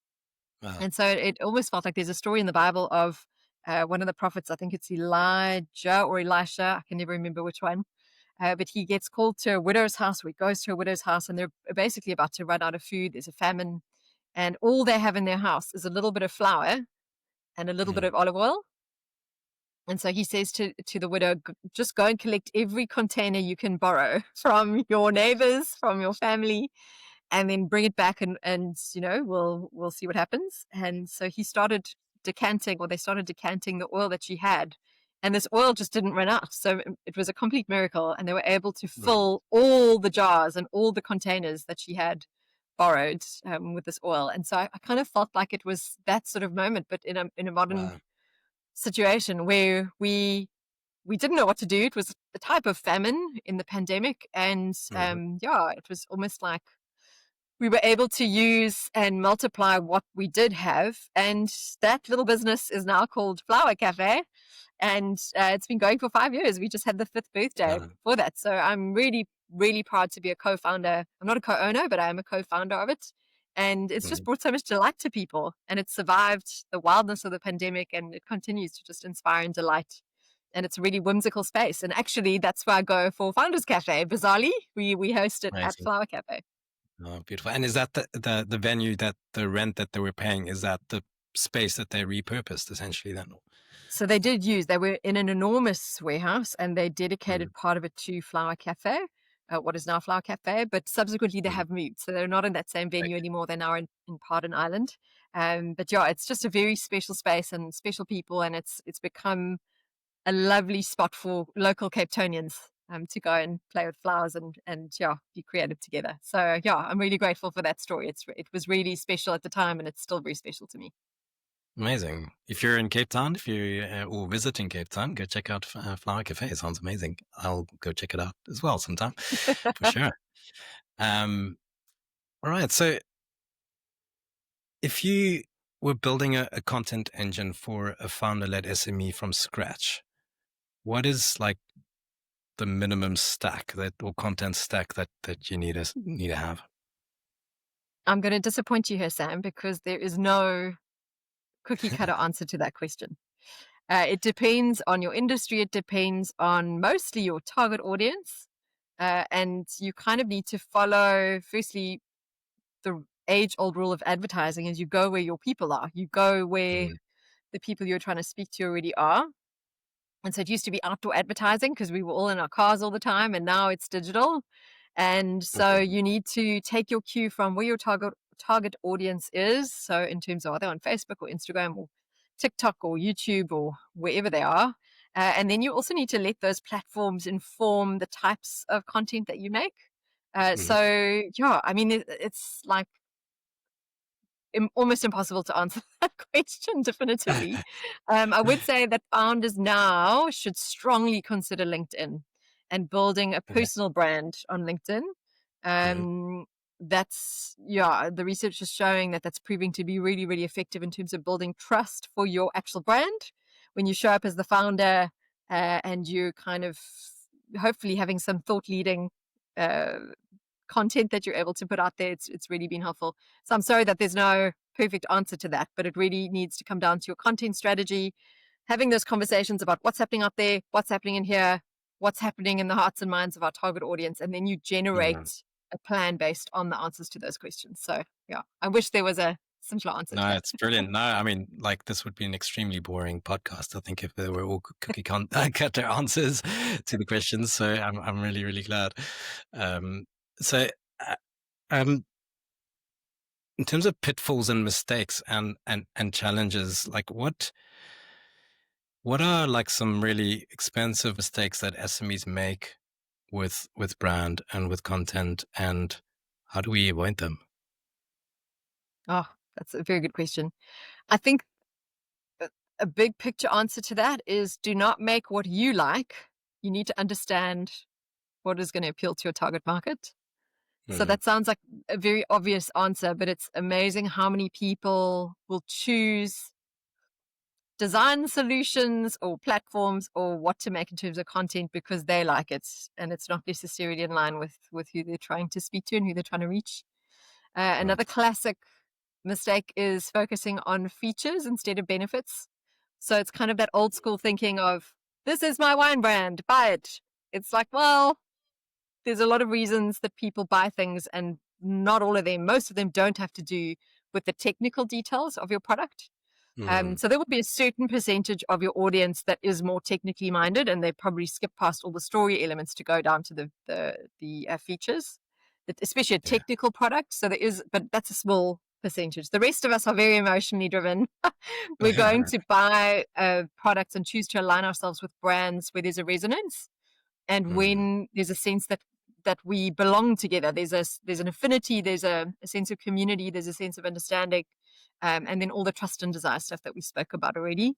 Wow. And so it almost felt like there's a story in the Bible of one of the prophets, I think it's Elijah or Elisha, I can never remember which one, but he gets called to a widow's house, or he goes to a widow's house, and they're basically about to run out of food. There's a famine, and all they have in their house is a little bit of flour and a little bit Mm. of olive oil. And so he says to the widow, just go and collect every container you can borrow from your neighbors, from your family, and then bring it back, and we'll see what happens. And so he started decanting, or they started decanting the oil that she had, and this oil just didn't run out. So it was a complete miracle, and they were able to Mm. fill all the jars and all the containers that she had borrowed with this oil. And so I kind of felt like it was that sort of moment, but in a modern Wow. situation where we didn't know what to do. It was a type of famine in the pandemic, and Mhm. yeah, it was almost like we were able to use and multiply what we did have. And that little business is now called Flower Cafe. And it's been going for 5 years. We just had the 5th birthday for that. So I'm really, really proud to be a co-founder. I'm not a co-owner, but I am a co-founder of it. And it's just brought so much delight to people. And it survived the wildness of the pandemic, and it continues to just inspire and delight. And it's a really whimsical space. And actually, that's where I go for Founders Cafe. Bizarrely, we host it at Amazing. Flower Cafe. Oh, beautiful. And is that the venue, that the rent that they were paying, is that the space that they repurposed essentially then? So they were in an enormous warehouse, and they dedicated part of it to Flower Cafe, what is now Flower Cafe, but subsequently they have moved. So they're not in that same venue anymore. They're now in Pardon Island. But yeah, it's just a very special space and special people, and it's become a lovely spot for local Cape Townians to go and play with flowers and yeah, be creative together. So yeah, I'm really grateful for that story. It was really special at the time, and it's still very special to me. Amazing. If you're in Cape Town, if you're or visiting Cape Town, go check out Flower Cafe. It sounds amazing. I'll go check it out as well sometime for sure. All right. So if you were building a content engine for a founder-led SME from scratch, what is like the minimum stack or content stack that you need to have? I'm going to disappoint you here, Sam, because there is no cookie cutter answer to that question. It depends on your industry. It depends on mostly your target audience. And you kind of need to follow, firstly, the age-old rule of advertising is you go where your people are. You go where the people you're trying to speak to already are. And so it used to be outdoor advertising because we were all in our cars all the time, and now it's digital. And so you need to take your cue from where your target audience is. So in terms of, are they on Facebook or Instagram or TikTok or YouTube or wherever they are? And then you also need to let those platforms inform the types of content that you make. So yeah, I mean, it's like almost impossible to answer that question definitively. I would say that founders now should strongly consider LinkedIn and building a personal brand on LinkedIn. That's, yeah, the research is showing that that's proving to be really, really effective in terms of building trust for your actual brand. When you show up as the founder and you're kind of hopefully having some thought leading content that you're able to put out there, it's really been helpful. So I'm sorry that there's no perfect answer to that, but it really needs to come down to your content strategy, having those conversations about what's happening out there, what's happening in here, what's happening in the hearts and minds of our target audience, and then you generate a plan based on the answers to those questions. So yeah, I wish there was a simpler answer to that. It's brilliant. No, I mean, like, this would be an extremely boring podcast, I think, if there were all cookie cutter answers to the questions. So I'm really, really glad. So in terms of pitfalls and mistakes and challenges, like what are like some really expensive mistakes that SMEs make with brand and with content, and how do we avoid them? Oh, that's a very good question. I think a big picture answer to that is do not make what you like. You need to understand what is going to appeal to your target market. So that sounds like a very obvious answer, but it's amazing how many people will choose design solutions or platforms or what to make in terms of content because they like it, and it's not necessarily in line with who they're trying to speak to and who they're trying to reach. Another classic mistake is focusing on features instead of benefits. So it's kind of that old school thinking of, this is my wine brand, buy it. It's like, well, there's a lot of reasons that people buy things, and not all of them, most of them don't have to do with the technical details of your product. So there will be a certain percentage of your audience that is more technically minded, and they probably skip past all the story elements to go down to the features, especially a technical product. So there is, but that's a small percentage. The rest of us are very emotionally driven. We're going to buy products and choose to align ourselves with brands where there's a resonance, and when there's a sense that we belong together, there's an affinity, there's a sense of community, there's a sense of understanding, and then all the trust and desire stuff that we spoke about already.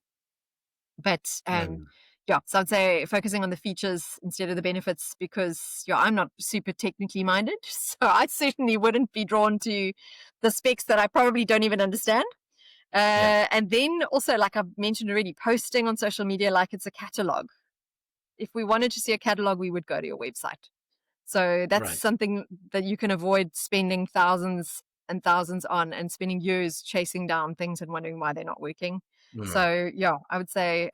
But yeah, so I'd say focusing on the features instead of the benefits, because I'm not super technically minded. So I certainly wouldn't be drawn to the specs that I probably don't even understand. Yeah. And then also, like I've mentioned already, posting on social media like it's a catalog. If we wanted to see a catalog, we would go to your website. So that's Right. something that you can avoid spending thousands and thousands on, and spending years chasing down things and wondering why they're not working. Mm. So I would say,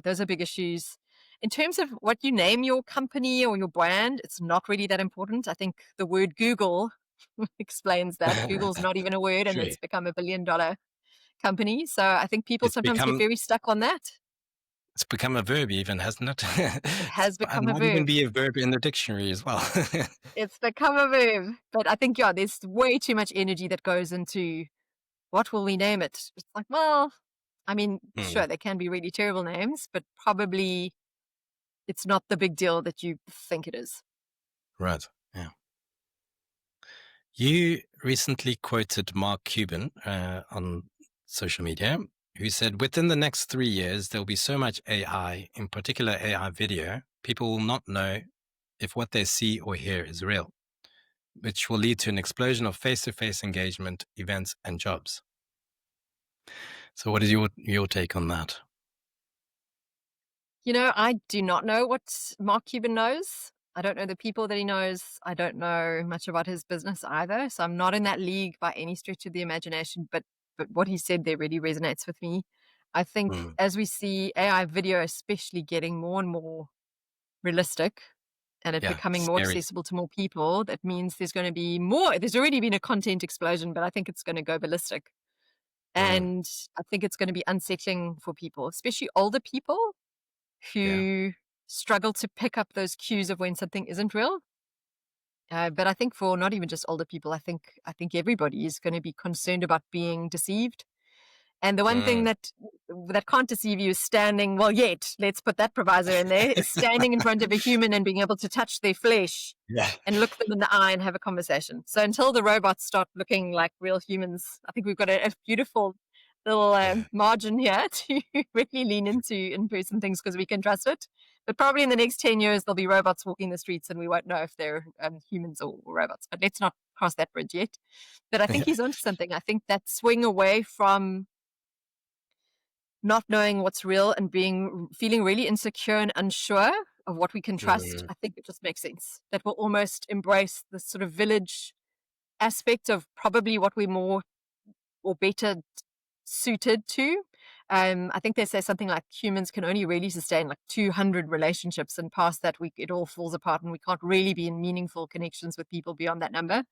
those are big issues. In terms of what you name your company or your brand, it's not really that important. I think the word Google explains that. Google's not even a word, and True. it's become $1 billion company. So I think people It's sometimes get become very stuck on that. it's become a verb even, hasn't it? It It has become a might even verb. be a verb in the dictionary as well. It's become a verb. But I think, there's way too much energy that goes into what will we name it? It's like, well, I mean, Mm. sure, they can be really terrible names, but probably it's not the big deal that you think it is. Right. Yeah. You recently quoted Mark Cuban on social media, who said, within the next 3 years, there'll be so much AI, in particular AI video, people will not know if what they see or hear is real, which will lead to an explosion of face-to-face engagement, events, and jobs. So what is your take on that? I do not know what Mark Cuban knows. I don't know the people that he knows. I don't know much about his business either. So I'm not in that league by any stretch of the imagination. But what he said there really resonates with me. I think Mm. as we see AI video, especially getting more and more realistic, and it Yeah, becoming more scary. accessible to more people, that means there's going to be more. There's already been a content explosion, but I think it's going to go ballistic. Mm. And I think it's going to be unsettling for people, especially older people Yeah. who struggle to pick up those cues of when something isn't real. But I think for not even just older people, I think everybody is going to be concerned about being deceived. And the one thing Mm. that can't deceive you is standing. Well, yet let's put that proviso in there: is standing in front of a human and being able to touch their flesh Yeah. and look them in the eye and have a conversation. So until the robots start looking like real humans, I think we've got a beautiful little margin here to really lean into in-person things, because we can trust it. But probably in the next 10 years, there'll be robots walking the streets and we won't know if they're humans or robots. But let's not cross that bridge yet. But I think Yeah. he's onto something. I think that swing away from not knowing what's real and feeling really insecure and unsure of what we can trust, Mm. I think it just makes sense. That will almost embrace the sort of village aspect of probably what we're more or better suited to. I think they say something like humans can only really sustain like 200 relationships, and past that, it all falls apart, and we can't really be in meaningful connections with people beyond that number.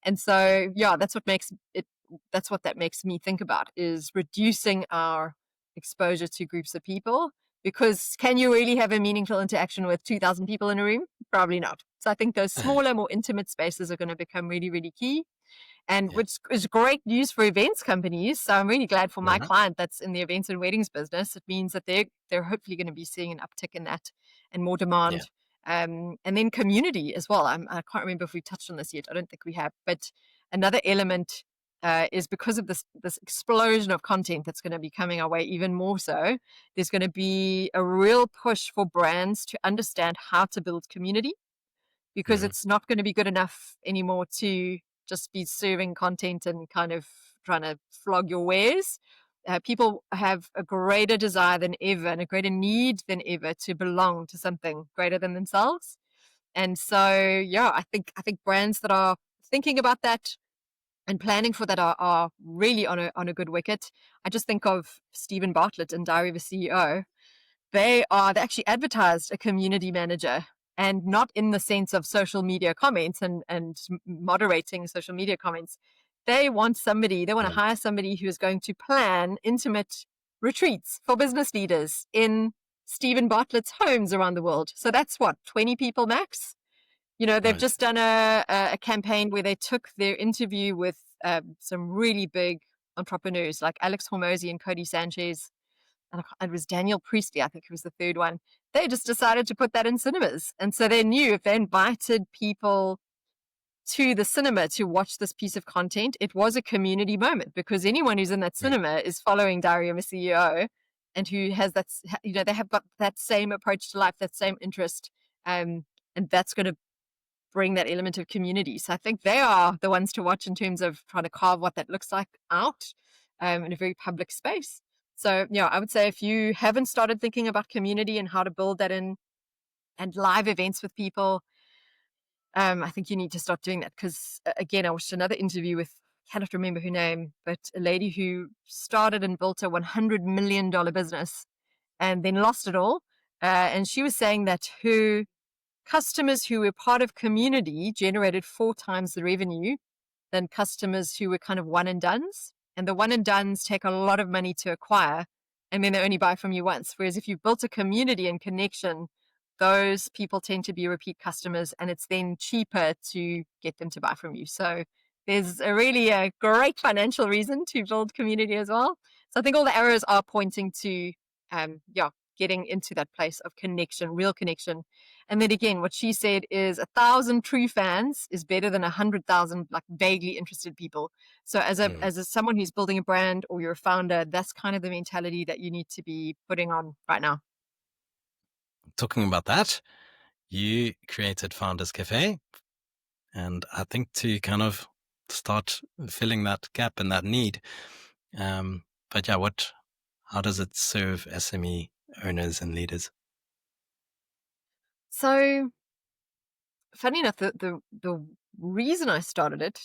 And so, that's what makes it. That's what that makes me think about, is reducing our exposure to groups of people. Because can you really have a meaningful interaction with 2,000 people in a room? Probably not. So I think those smaller, more intimate spaces are going to become really, really key, and Yeah. which is great news for events companies. So I'm really glad for my Mhm. client that's in the events and weddings business. It means that they're hopefully going to be seeing an uptick in that and more Yeah. demand. And then community as well. I can't remember if we touched on this yet. I don't think we have. But another element is because of this explosion of content that's going to be coming our way even more so. There's going to be a real push for brands to understand how to build community, because Mhm. it's not going to be good enough anymore to just be serving content and kind of trying to flog your wares. People have a greater desire than ever and a greater need than ever to belong to something greater than themselves. And so, I think brands that are thinking about that and planning for that are really on a good wicket. I just think of Stephen Bartlett in Diary of a CEO. They actually advertised a community manager, and not in the sense of social media comments and moderating social media comments. They want to Right. hire somebody who is going to plan intimate retreats for business leaders in Stephen Bartlett's homes around the world. So that's what, 20 people max? They've Right. just done a campaign where they took their interview with some really big entrepreneurs like Alex Hormozy and Cody Sanchez, and it was Daniel Priestley, I think it was the third one. They just decided to put that in cinemas. And so they knew if they invited people to the cinema to watch this piece of content, it was a community moment, because anyone who's in that Right. cinema is following Diary of a CEO and who has that, they have got that same approach to life, that same interest. And that's going to bring that element of community. So I think they are the ones to watch in terms of trying to carve what that looks like out in a very public space. So, I would say if you haven't started thinking about community and how to build that in and live events with people, I think you need to start doing that. Because again, I watched another interview with, cannot remember her name, but a lady who started and built a $100 million business and then lost it all. And she was saying that her customers who were part of community generated 4 times the revenue than customers who were kind of one and dones. And the one and dones take a lot of money to acquire, and then they only buy from you once. Whereas if you've built a community and connection, those people tend to be repeat customers, and it's then cheaper to get them to buy from you. So there's a great financial reason to build community as well. So I think all the arrows are pointing to, getting into that place of connection, real connection. And then again, what she said is 1,000 true fans is better than 100,000 like vaguely interested people. So as someone who's building a brand or you're a founder, that's kind of the mentality that you need to be putting on right now. Talking about that, you created Founders Cafe, and I think to kind of start filling that gap and that need. But yeah, how does it serve SME owners and leaders? So funny enough, the reason I started it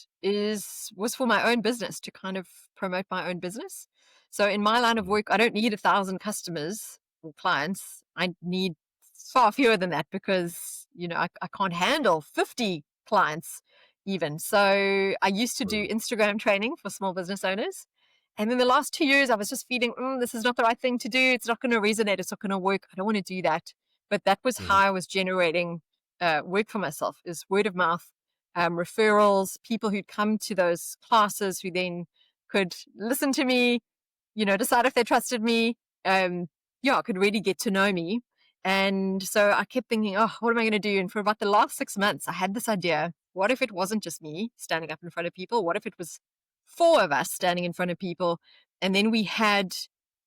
was for my own business, to kind of promote my own business. So in my line of work, I don't need 1,000 customers or clients. I need far fewer than that because, I can't handle 50 clients even. So I used to do Instagram training for small business owners. And then the last 2 years, I was just feeling, this is not the right thing to do. It's not going to resonate. It's not going to work. I don't want to do that. But that was how I was generating work for myself, is word of mouth, referrals, people who'd come to those classes who then could listen to me, decide if they trusted me, could really get to know me. And so I kept thinking, what am I going to do? And for about the last 6 months, I had this idea. What if it wasn't just me standing up in front of people? What if it was 4 of us standing in front of people? And then we had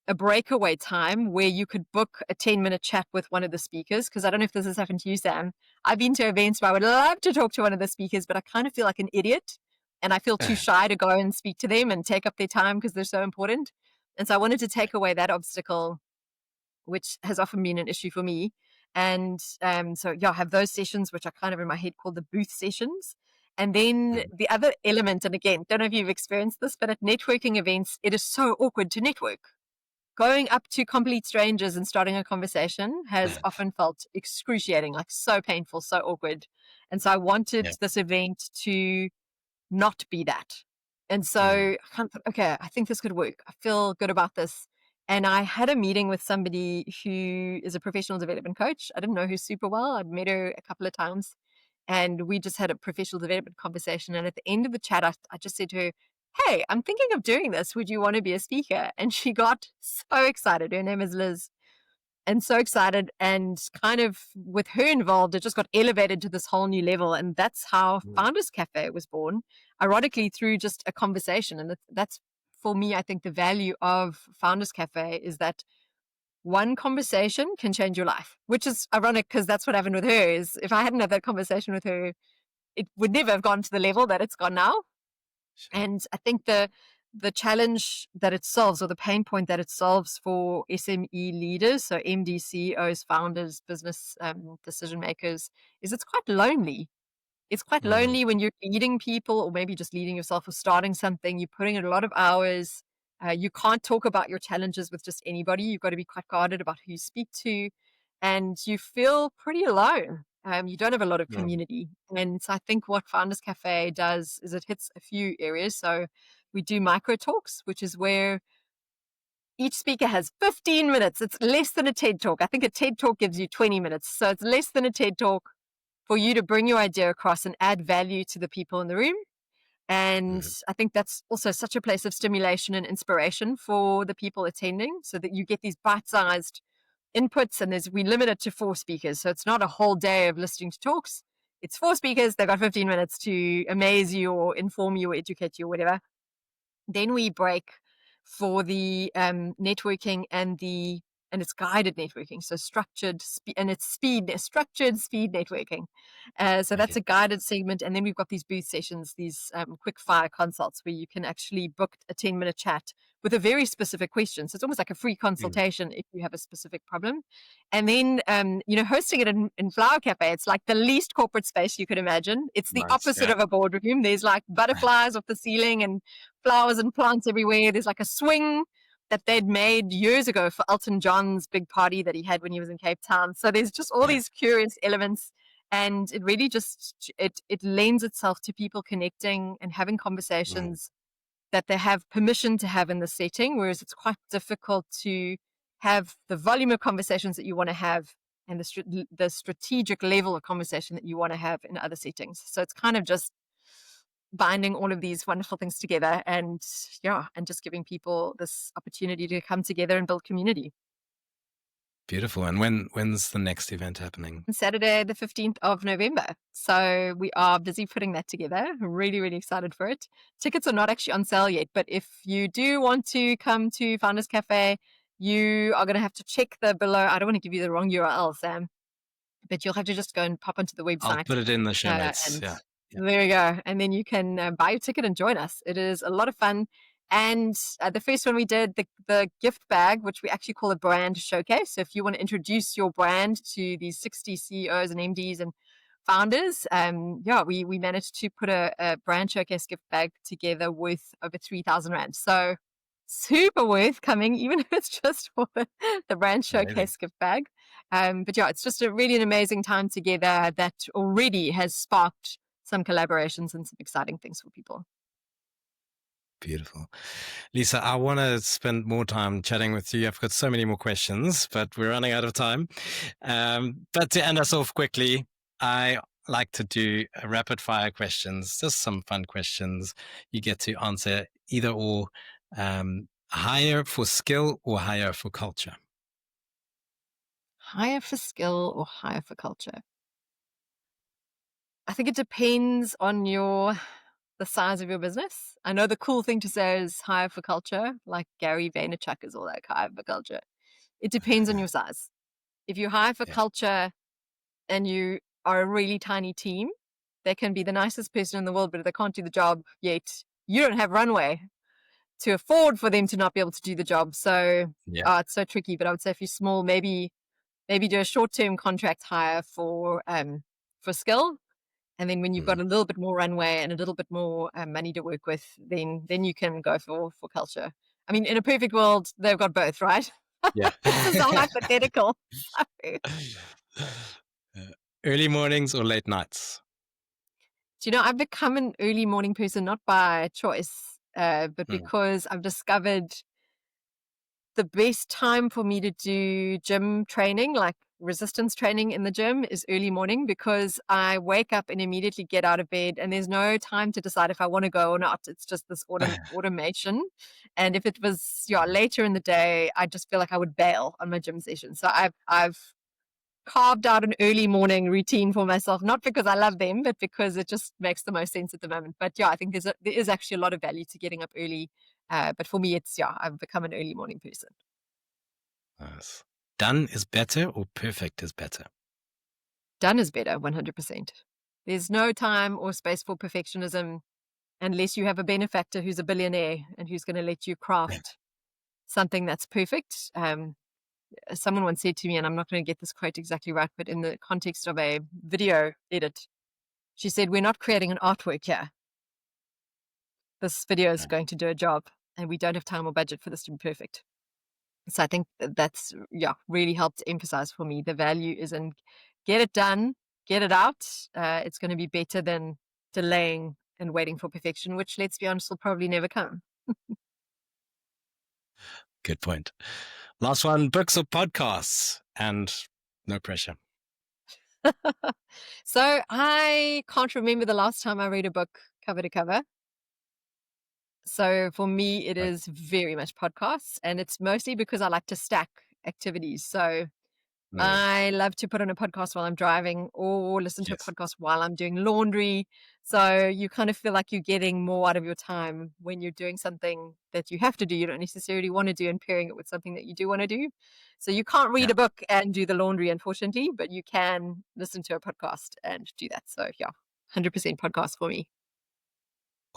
a breakaway time where you could book a 10-minute chat with one of the speakers. Because I don't know if this has happened to you, Sam. I've been to events where I would love to talk to one of the speakers, but I kind of feel like an idiot. And I feel too shy to go and speak to them and take up their time because they're so important. And so I wanted to take away that obstacle, which has often been an issue for me. And have those sessions, which I kind of in my head call the booth sessions. And then the other element, and again, don't know if you've experienced this, but at networking events, it is so awkward to network. Going up to complete strangers and starting a conversation has often felt excruciating, like so painful, so awkward. And so I wanted this event to not be that. And so I think this could work. I feel good about this. And I had a meeting with somebody who is a professional development coach. I didn't know her super well. I'd met her a couple of times. And we just had a professional development conversation. And at the end of the chat, I just said to her, hey, I'm thinking of doing this. Would you want to be a speaker? And she got so excited. Her name is Liz. And so excited. And kind of with her involved, it just got elevated to this whole new level. And that's how Founders Cafe was born, ironically, through just a conversation. And that's, for me, I think the value of Founders Cafe is that one conversation can change your life, which is ironic because that's what happened with her. Is if I hadn't had that conversation with her, it would never have gone to the level that it's gone now. Sure. And I think the challenge that it solves, or the pain point that it solves for SME leaders, so MD, CEOs, founders, business decision makers, is it's quite lonely. It's quite lonely when you're leading people, or maybe just leading yourself or starting something. You're putting in a lot of hours. You can't talk about your challenges with just anybody. You've got to be quite guarded about who you speak to, and you feel pretty alone. You don't have a lot of community. And so I think what Founders Cafe does is it hits a few areas. So we do micro talks, which is where each speaker has 15 minutes. It's less than a TED Talk. I think a TED Talk gives you 20 minutes. So it's less than a TED Talk for you to bring your idea across and add value to the people in the room. And I think that's also such a place of stimulation and inspiration for the people attending, so that you get these bite-sized inputs. And we limit it to 4 speakers. So it's not a whole day of listening to talks. It's 4 speakers. They've got 15 minutes to amaze you or inform you or educate you or whatever. Then we break for the networking and it's guided networking, so structured structured speed networking. So that's Okay. a guided segment, and then we've got these booth sessions, these quick fire consults where you can actually book a 10-minute chat with a very specific question. So it's almost like a free Mm, consultation if you have a specific problem. And then, hosting it in Flower Cafe, it's like the least corporate space you could imagine. It's the nice. opposite Yeah. of a boardroom. There's like butterflies off the ceiling and flowers and plants everywhere. There's like a swing that they'd made years ago for Elton John's big party that he had when he was in Cape Town. So there's just all these curious elements, and it really just it lends itself to people connecting and having Mm, conversations that they have permission to have in the setting, whereas it's quite difficult to have the volume of conversations that you want to have and the strategic level of conversation that you want to have in other settings. So it's kind of just binding all of these wonderful things together, and just giving people this opportunity to come together and build community. beautiful. And when's the next event happening? On Saturday, the 15th of November. So we are busy putting that together. Really, really excited for it. Tickets are not actually on sale yet, but if you do want to come to Founders Cafe, you are going to have to check the below. I don't want to give you the wrong URL, Sam, but you'll have to just go and pop onto the I'll website. put it in the show notes. And Yeah. Yeah. there you go. And then you can buy your ticket and join us. It is a lot of fun. And the first one we did, the gift bag, which we actually call a brand showcase. So if you want to introduce your brand to these 60 CEOs and MDs and founders, we managed to put a brand showcase gift bag together with over 3,000 Rand. So super worth coming, even if it's just for the brand Amazing. showcase gift bag. But yeah, it's just really an amazing time together that already has sparked some collaborations and some exciting things for people. Beautiful. Lisa, I want to spend more time chatting with you. I've got so many more questions, but we're running out of time. But to end us off quickly, I like to do rapid fire questions, just some fun questions. You get to answer either or, hire for skill or hire for culture. Hire for skill or hire for culture? I think it depends on the size of your business. I know the cool thing to say is hire for culture, like Gary Vaynerchuk is all like hire for culture. It depends on your size. If you hire for Yeah. culture and you are a really tiny team, they can be the nicest person in the world, but if they can't do the job yet, you don't have runway to afford for them to not be able to do the job. So Yeah. it's so tricky. But I would say if you're small, maybe do a short-term contract hire for skill, and then when you've got Mm. a little bit more runway and a little bit more money to work with, then you can go for culture. I mean, in a perfect world, they've got both, right? Yeah. This is a hypothetical. Uh, Early mornings or late nights? Do you know, I've become an early morning person, not by choice, but Mm. because I've discovered the best time for me to do gym training, like resistance training in the gym, is early morning, because I wake up and immediately get out of bed and there's no time to decide if I want to go or not. It's just this automation. And if it was later in the day, I just feel like I would bail on my gym session. So I've carved out an early morning routine for myself, not because I love them, but because it just makes the most sense at the moment. But yeah, I think there is actually a lot of value to getting up early. But for me, I've become an early morning person. Nice. Done is better or perfect is better? Done is better, 100%. There's no time or space for perfectionism unless you have a benefactor who's a billionaire and who's going to let you craft something that's perfect. Someone once said to me, and I'm not going to get this quote exactly right, but in the context of a video edit, she said, "We're not creating an artwork here. This video is going to do a job, and we don't have time or budget for this to be perfect." So I think that's really helped emphasize for me the value is in get it done, get it out. It's going to be better than delaying and waiting for perfection, which, let's be honest, will probably never come. Good point. Last one, books or podcasts? And no pressure. So I can't remember the last time I read a book cover to cover. So for me, it Right. is very much podcasts, and it's mostly because I like to stack activities. So Mm, I love to put on a podcast while I'm driving or listen to a yes. podcast while I'm doing laundry. So you kind of feel like you're getting more out of your time when you're doing something that you have to do. You don't necessarily want to do, and pairing it with something that you do want to do. So you can't read Yeah. a book and do the laundry, unfortunately, but you can listen to a podcast and do that. So yeah, 100% podcast for me.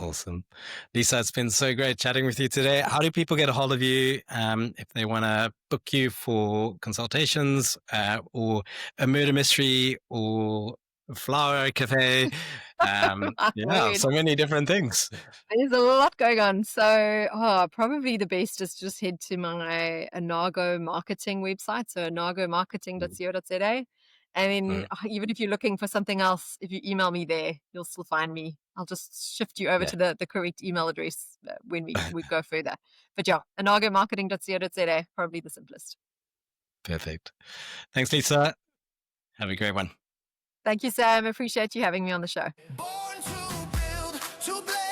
Awesome. Lisa, it's been so great chatting with you today. How do people get a hold of you if they want to book you for consultations or a murder mystery or a flower cafe? My Yeah, word. so many different things. There's a lot going on. So, probably the best is just head to my Anago marketing website, so anagomarketing.co.za. And then, Mm, even if you're looking for something else, if you email me there, you'll still find me. I'll just shift you over yeah, to the correct email address when we go further. But yeah, anagomarketing.co.za, probably the simplest. perfect. Thanks, Lisa. Have a great one. Thank you, Sam. Appreciate you having me on the show. Born to build, to blaze.